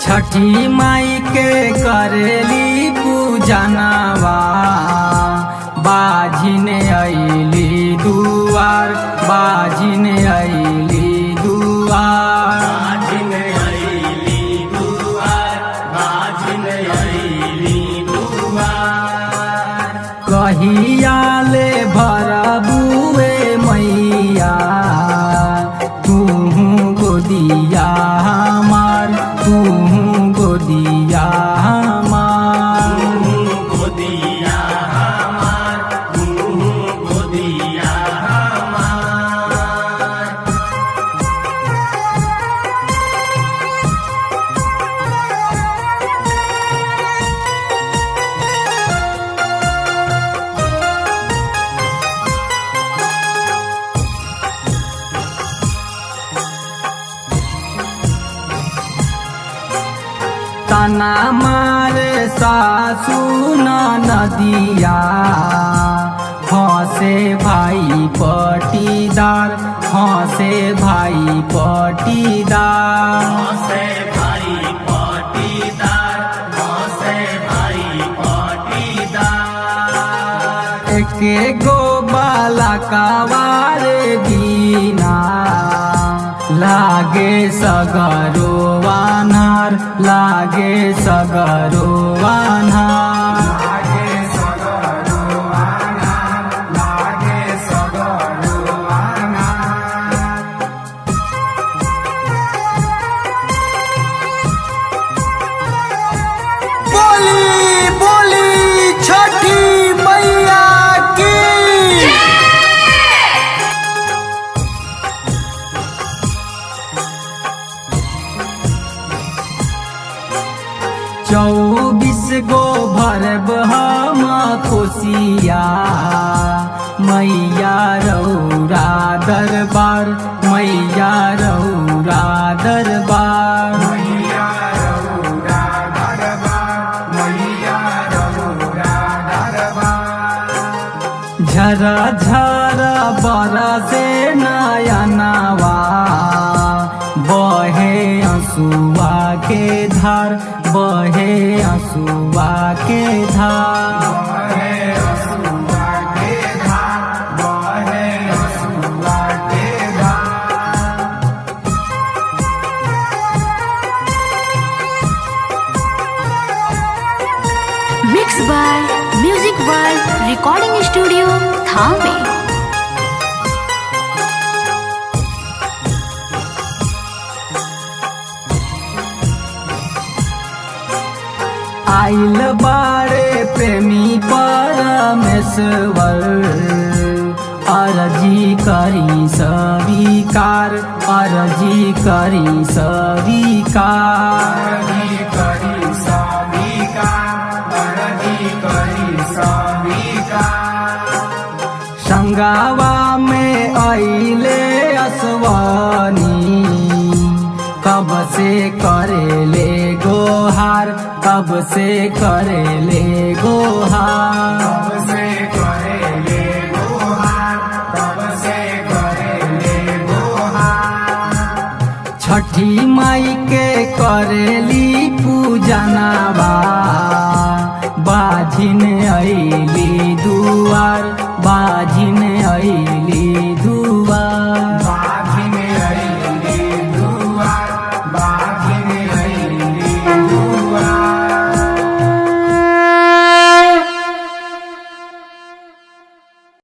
छठी माई के करेली पूजनवा बाझिन अइली दुआर बाझिन अइली दुआर बाझिन अइली दुआर बाझिन अइली दुआर। कहियाले भरबुए मैया तुहू गोदिया हमार तुहू गोदिया हमार गोदिया हमार गोदिया हमार। तना मारे सासू नदिया हंसे भाई पटीदार हंसे भाई पटीदार हंसे भाई पटीदार हंसे भाई पटीदार। एके गो बाला कवारे बिना लागे सगरो वानार लागे सगरो वानार बोली बोली छठी मैया की चौबीस गो भरब हम कोसिया मैया रौरा दरबार मैया रौरा दरबार झरा झरा बरसे नयनवा बहे आंसुआ के धार बहे आंसुआ के धार Mixed by Music World Recording Studio, Thane। आइल बारे प्रेमी परमेश्वर अर्जी करी स्वीकार अर्जी करी स्वीकार संगावा में आइले असवानी कब से करेले गोहार कब से करेले गोहार छठी माई के करेली पूजनवा बाझिन अइली दुआर बाझिन अइली